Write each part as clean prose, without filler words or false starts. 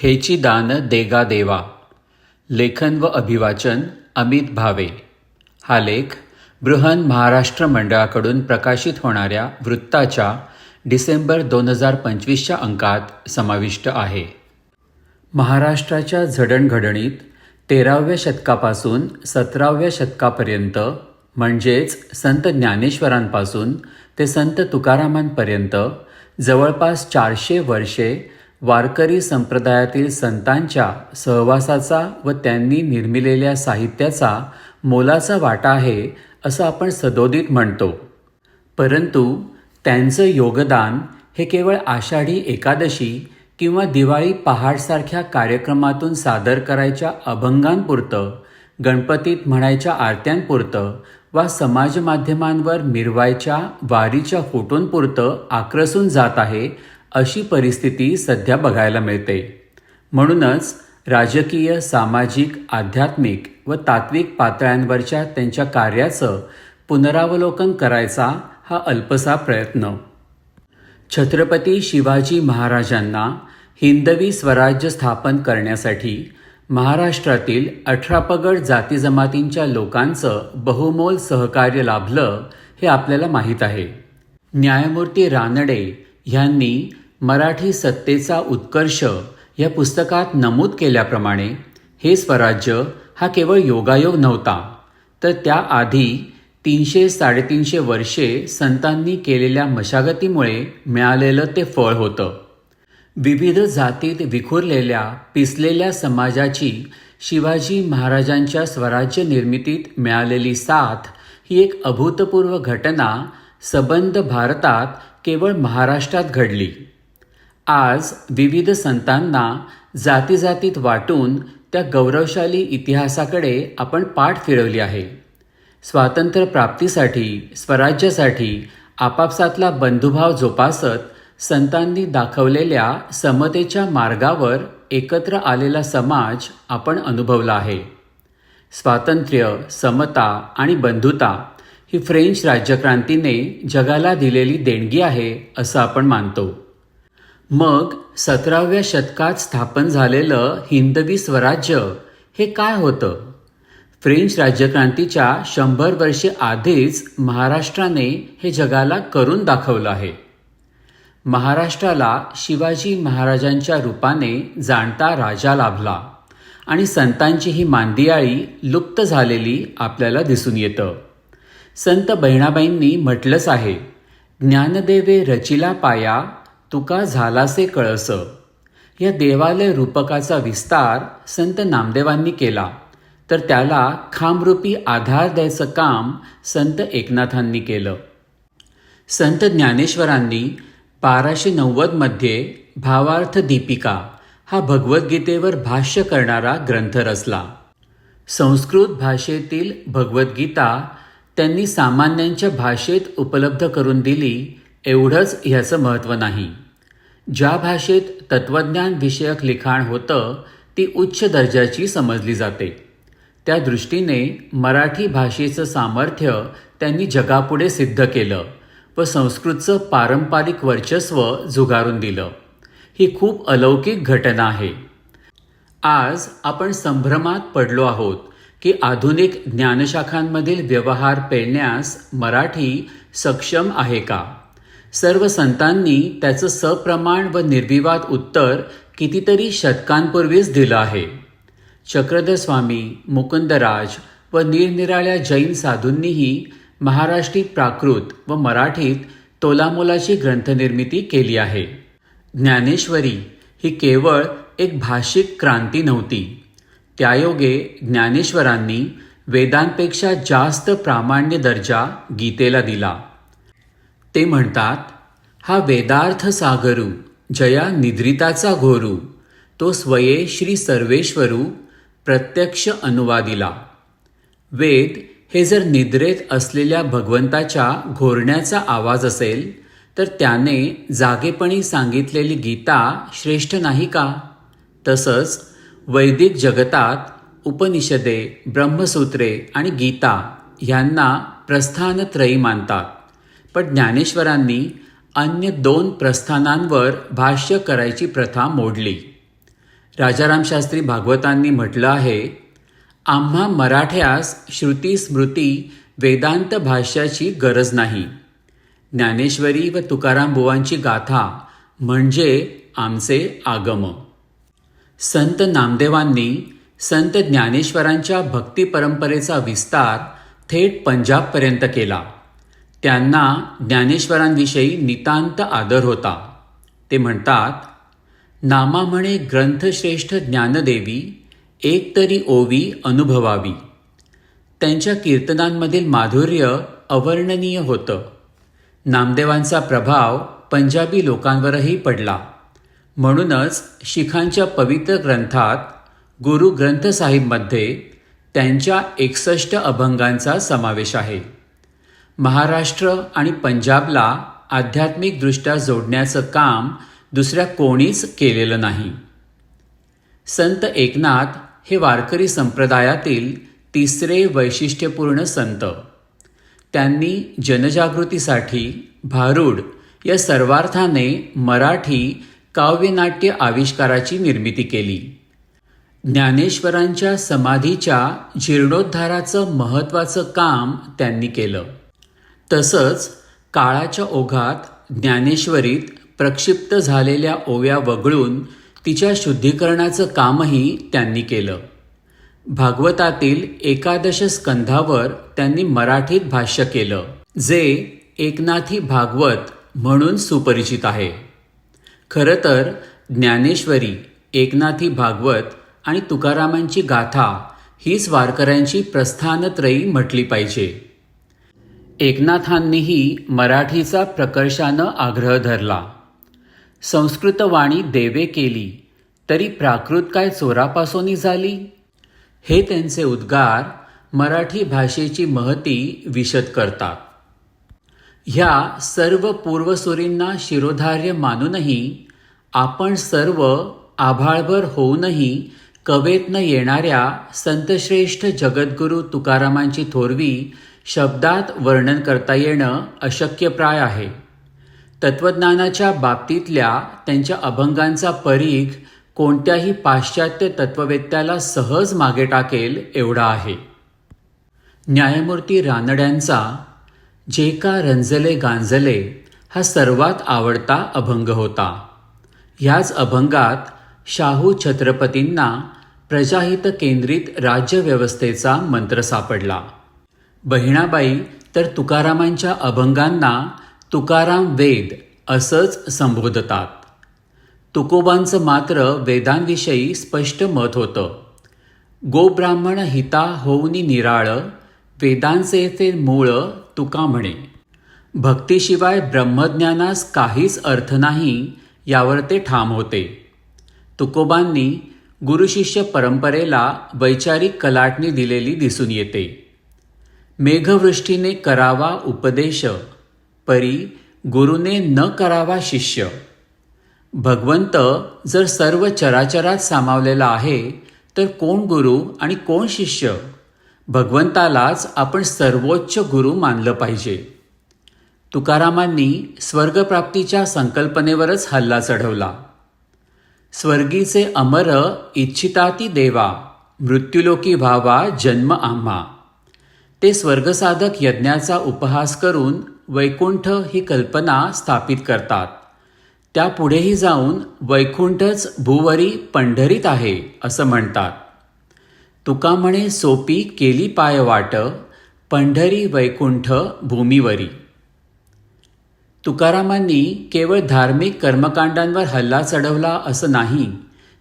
हेची दान देगा देवा. लेखन व अभिवाचन अमित भावे. हा लेख बृहन महाराष्ट्र मंडळाकडून प्रकाशित होणाऱ्या वृत्ताच्या डिसेंबर 2025च्या अंकात समाविष्ट आहे. महाराष्ट्राच्या जडणघडणीत 13व्या शतकापासून 17व्या शतकापर्यंत म्हणजेच संत ज्ञानेश्वरांपासून ते संत तुकारामांपर्यंत जवळपास 400 वर्षे वारकरी संप्रदायातील संतांच्या सहवासाचा व त्यांनी निर्मिलेल्या साहित्याचा मोलाचा वाटा आहे असं आपण सदोदित म्हणतो. परंतु त्यांचं योगदान हे केवळ आषाढी एकादशी किंवा दिवाळी पहाटसारख्या कार्यक्रमातून सादर करायच्या अभंगांपुरतं, गणपतीत म्हणायच्या आरत्यांपुरतं वा समाज माध्यमांवर मिरवायच्या वारीच्या फोटोंपुरतं आक्रसून जात आहे अशी परिस्थिती सध्या बघायला मिळते. म्हणूनच राजकीय, सामाजिक, आध्यात्मिक व तात्विक पातळ्यांवरच्या त्यांच्या कार्याचं पुनरावलोकन करायचा हा अल्पसा प्रयत्न. छत्रपती शिवाजी महाराजांना हिंदवी स्वराज्य स्थापन करण्यासाठी महाराष्ट्रातील 18 पगड जाती जमातींच्या लोकांचं बहुमोल सहकार्य लाभलं हे आपल्याला माहीत आहे. न्यायमूर्ती रानडे ह्यांनी मराठी सत्तेचा उत्कर्ष या पुस्तकात नमूद केल्याप्रमाणे हे स्वराज्य हा केवळ योगायोग नव्हता, तर त्याआधी 300-350 वर्षे संतांनी केलेल्या मशागतीमुळे मिळालेलं ते फळ होतं. विविध जातीत विखुरलेल्या पिसलेल्या समाजाची शिवाजी महाराजांच्या स्वराज्य निर्मितीत मिळालेली साथ ही एक अभूतपूर्व घटना सबंध भारतात केवळ महाराष्ट्रात घडली. आज विविध संतांना जातीजातीत वाटून त्या गौरवशाली इतिहासाकडे आपण पाठ फिरवली आहे. स्वातंत्र्य प्राप्तीसाठी, स्वराज्यासाठी आपापसातला बंधुभाव जोपासत संतांनी दाखवलेल्या समतेच्या मार्गावर एकत्र आलेला समाज आपण अनुभवला आहे. स्वातंत्र्य, समता आणि बंधुता ही फ्रेंच राज्यक्रांतीने जगाला दिलेली देणगी आहे असं आपण मानतो. मग 17व्या शतकात स्थापन झालेलं हिंदवी स्वराज्य हे काय होतं? फ्रेंच राज्यक्रांतीच्या 100 वर्षे आधीच महाराष्ट्राने हे जगाला करून दाखवलं आहे. महाराष्ट्राला शिवाजी महाराजांच्या रूपाने जाणता राजा लाभला आणि संतांची ही मांदियाळी लुप्त झालेली आपल्याला दिसून येतं. संत बहिणाबाईंनी म्हटलंच आहे, ज्ञानदेवे रचिला पाया, तुका झालासे कळस. या देवालय रूपकाचा विस्तार संत नामदेवांनी केला, तर त्याला खांबरूपी आधार द्यायचं काम संत एकनाथांनी केलं. संत ज्ञानेश्वरांनी 1290 मध्ये भावार्थ दीपिका हा भगवद्गीतेवर भाष्य करणारा ग्रंथ रचला. संस्कृत भाषेतील भगवद्गीता त्यांनी सामान्यांच्या भाषेत उपलब्ध करून दिली एवढंच ह्याचं महत्त्व नाही. ज्या भाषेत तत्त्वज्ञान विषयक लिखाण होतं ती उच्च दर्जाची समजली जाते. त्या दृष्टीने मराठी भाषेचं सामर्थ्य त्यांनी जगापुढे सिद्ध केलं व संस्कृतचं पारंपरिक वर्चस्व झुगारून दिलं. ही खूप अलौकिक घटना आहे. आज आपण संभ्रमात पडलो आहोत की आधुनिक ज्ञानशाखांमधील व्यवहार पेलण्यास मराठी सक्षम आहे का? सर्व संतांनी त्याचं सप्रमाण व निर्विवाद उत्तर कितीतरी शतकांपूर्वीच दिलं आहे. चक्रधर स्वामी, मुकुंदराज व निरनिराळ्या जैन साधूंनीही महाराष्ट्रीत प्राकृत व मराठीत तोलामोलाची ग्रंथनिर्मिती केली आहे. ज्ञानेश्वरी ही केवळ एक भाषिक क्रांती नव्हती. त्यायोगे ज्ञानेश्वरांनी वेदांपेक्षा जास्त प्रामाण्य दर्जा गीतेला दिला. ते म्हणतात, हा वेदार्थ सागरू, जया निद्रिताचा घोरू, तो स्वये श्री सर्वेश्वरू, प्रत्यक्ष अनुवादिला. वेद हे जर निद्रेत असलेल्या भगवंताच्या घोरण्याचा आवाज असेल, तर त्याने जागेपणी सांगितलेली गीता श्रेष्ठ नाही का? तसंच वैदिक जगतात उपनिषदे, ब्रह्मसूत्रे आणि गीता ह्यांना प्रस्थानत्रयी मानतात. पण ज्ञानेश्वरांनी अन्य 2 प्रस्थानांवर भाष्य करायची प्रथा मोडली. राजाराम शास्त्री भागवतांनी म्हटलं आहे, आम्हा मराठ्यास श्रुती स्मृती वेदांत भाष्याची गरज नाही. ज्ञानेश्वरी व तुकाराम बुवांची गाथा म्हणजे आमचे आगम. संत नामदेवांनी संत ज्ञानेश्वरांच्या भक्ती परंपरेचा विस्तार थेट पंजाबपर्यंत केला. त्यांना ज्ञानेश्वरांविषयी नितांत आदर होता. ते म्हणतात, नामा म्हणे ग्रंथश्रेष्ठ ज्ञानदेवी, एक तरी ओवी अनुभवावी. त्यांच्या कीर्तनांमधील माधुर्य अवर्णनीय होतं. नामदेवांचा प्रभाव पंजाबी लोकांवरही पडला. म्हणूनच शीखांच्या पवित्र ग्रंथात गुरु ग्रंथ साहिबमध्ये त्यांच्या 61 अभंगांचा समावेश आहे. महाराष्ट्र आणि पंजाबला आध्यात्मिकदृष्ट्या जोडण्याचं काम दुसऱ्या कोणीच केलेलं नाही. संत एकनाथ हे वारकरी संप्रदायातील तिसरे वैशिष्ट्यपूर्ण संत. त्यांनी जनजागृतीसाठी भारूड या सर्वार्थाने मराठी काव्यनाट्य आविष्काराची निर्मिती केली. ज्ञानेश्वरांच्या समाधीच्या जीर्णोद्धाराचं महत्त्वाचं काम त्यांनी केलं. तसंच काळाच्या ओघात ज्ञानेश्वरीत प्रक्षिप्त झालेल्या ओव्या वगळून तिच्या शुद्धीकरणाचं कामही त्यांनी केलं. भागवतातील 11 स्कंधावर त्यांनी मराठीत भाष्य केलं, जे एकनाथी भागवत म्हणून सुपरिचित आहे. खरं तर ज्ञानेश्वरी, एकनाथी भागवत आणि तुकारामांची गाथा हीच वारकऱ्यांची प्रस्थानत्रयी म्हटली पाहिजे. एकनाथांनीही मराठीचा प्रकर्षानं आग्रह धरला. संस्कृत वाणी देवे केली, तरी प्राकृत काय चोरापासोनी झाली. हे त्यांचे उद्गार मराठी भाषेची महती विशद करतात. ह्या सर्व पूर्वसुरींना शिरोधार्य मानूनही आपण सर्व आभाळभर होऊनही कवेतनं येणाऱ्या संतश्रेष्ठ जगद्गुरू तुकारामांची थोरवी शब्दात वर्णन करता येणं अशक्यप्राय आहे. तत्त्वज्ञानाच्या बाबतीतल्या त्यांच्या अभंगांचा परीघ कोणत्याही पाश्चात्य तत्त्ववेत्याला सहज मागे टाकेल एवढा आहे. न्यायमूर्ती रानड्यांचा जे का रंजले गांजले हा सर्वात आवडता अभंग होता. ह्याच अभंगात शाहू छत्रपतींना प्रजाहित केंद्रित राज्यव्यवस्थेचा मंत्र सापडला. बहिणाबाई तर तुकारामांच्या अभंगांना तुकाराम वेद असंच संबोधतात. तुकोबांचं मात्र वेदांविषयी स्पष्ट मत होतं. गोब्राह्मण हिता होऊनी निराळ, वेदांचे ते मूळ तुका म्हणे. भक्तीशिवाय ब्रह्मज्ञानास काहीच अर्थ नाही यावर ते ठाम होते. तुकोबांनी गुरुशिष्य परंपरेला वैचारिक कलाटणी दिलेली दिसून येते. मेघवृष्टीने करावा उपदेश, परी गुरुने न करावा शिष्य. भगवंत जर सर्व चराचरात सामावलेला आहे तर कोण गुरु आणि कोण शिष्य. भगवंतालाच आपण सर्वोच्च गुरु मानलं पाहिजे. तुकारामांनी स्वर्गप्राप्तीच्या संकल्पनेवरच हल्ला चढवला. स्वर्गीचे अमर इच्छिताती देवा, मृत्युलोकी व्हावा जन्म आम्हा. ते स्वर्गसाधक यज्ञाचा उपहास करून वैकुंठ ही कल्पना स्थापित करतात. त्यापुढेही जाऊन वैकुंठच भूवरी पंढरीत आहे असं म्हणतात. तुका म्हणे सोपी केली पाय वाट, पंढरी वैकुंठ भूमीवरी. तुकारामांनी केवळ धार्मिक कर्मकांडांवर हल्ला चढवला असं नाही,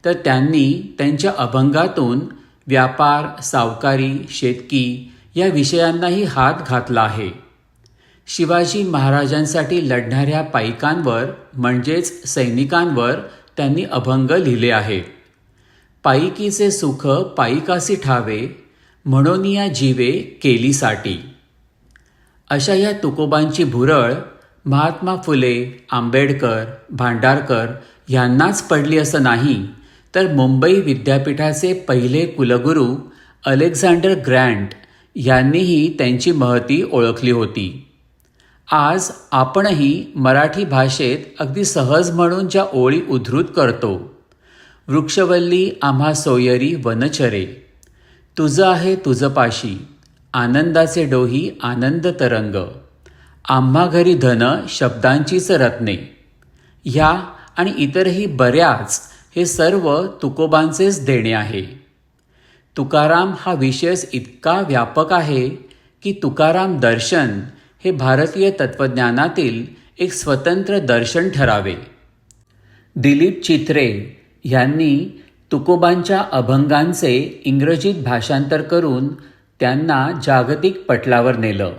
तर त्यांनी त्यांच्या अभंगातून व्यापार, सावकारी, शेतकी या विषयांनाही हात घातला आहे. शिवाजी महाराजांसाठी लढणाऱ्या पाईकांवर म्हणजेच सैनिकांवर त्यांनी अभंग लिहिले आहेत. पाईकीचे सुख पाईकासी ठावे, म्हणून या जीवे केली साठी. अशा या तुकोबांची भुरळ महात्मा फुले, आंबेडकर, भांडारकर यांनाच पडली असं नाही, तर मुंबई विद्यापीठाचे पहिले कुलगुरू अलेक्झांडर ग्रँट यांनीही त्यांची महती ओळखली होती. आज आपणही मराठी भाषेत अगदी सहज म्हणून ज्या ओळी उद्धृत करतो, वृक्षवल्ली आम्हा सोयरी वनचरे. तुझं आहे तुझं पाशी, आनंदाचे डोही आनंद तरंग. आम्हा घरी धन शब्दांचीच रत्ने. ह्या आणि इतरही बऱ्याच हे सर्व तुकोबांचेच देणे आहे. तुकाराम हा विषयच इतका व्यापक आहे की तुकाराम दर्शन हे भारतीय तत्त्वज्ञानातील एक स्वतंत्र दर्शन ठरावे. दिलीप चित्रे यांनी तुकोबांच्या अभंगांचे इंग्रजीत भाषांतर करून त्यांना जागतिक पटलावर नेलं.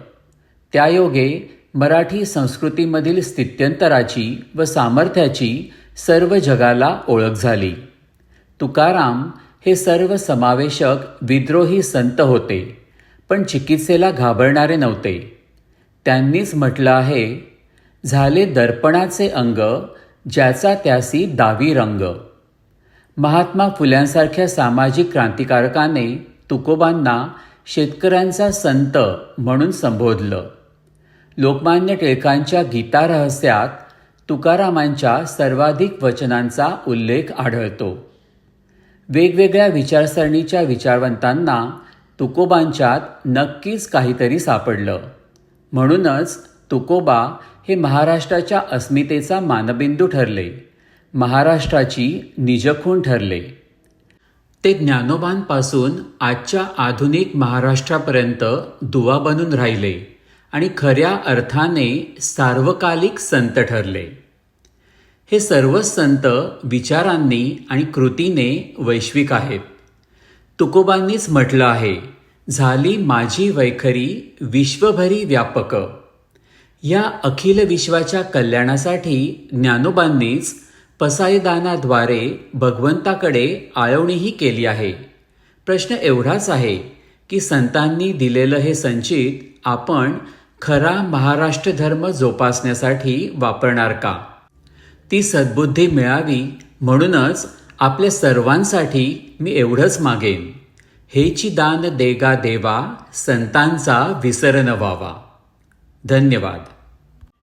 त्यायोगे मराठी संस्कृतीमधील स्थित्यंतराची व सामर्थ्याची सर्व जगाला ओळख झाली. तुकाराम हे सर्वसमावेशक विद्रोही संत होते, पण चिकित्सेला घाबरणारे नव्हते. त्यांनीच म्हटलं आहे, झाले दर्पणाचे अंग, ज्याचा त्यासी दावी रंग. महात्मा फुल्यांसारख्या सामाजिक क्रांतिकारकाने तुकोबांना शेतकऱ्यांचा संत म्हणून संबोधलं. लोकमान्य टिळकांच्या गीता रहस्यात तुकारामांच्या सर्वाधिक वचनांचा उल्लेख आढळतो. वेगवेगळ्या विचारसरणीच्या विचारवंतांना तुकोबांच्यात नक्कीच काहीतरी सापडलं. म्हणूनच तुकोबा हे महाराष्ट्राच्या अस्मितेचा मानबिंदू ठरले, महाराष्ट्राची निजखूण ठरले. ते ज्ञानोबांपासून आजच्या आधुनिक महाराष्ट्रापर्यंत दुवा बनून राहिले आणि खऱ्या अर्थाने सार्वकालिक संत ठरले. हे सर्वच संत विचारांनी आणि कृतीने वैश्विक आहेत. तुकोबांनीच म्हटलं आहे, झाली माझी वैखरी विश्वभरी व्यापक. या अखिल विश्वाच्या कल्याणासाठी ज्ञानोबांनीच पसायदानाद्वारे भगवंताकडे आळवणीही केली आहे. प्रश्न एवढाच आहे की संतांनी दिलेलं हे संचित आपण खरा महाराष्ट्र धर्म जोपासण्यासाठी वापरणार का? ती सद्बुद्धी मिळावी म्हणूनच आपल्या सर्वांसाठी मी एवढंच मागेन, हेची दान देगा देवा, संतांचा विसर न व्हावा. धन्यवाद.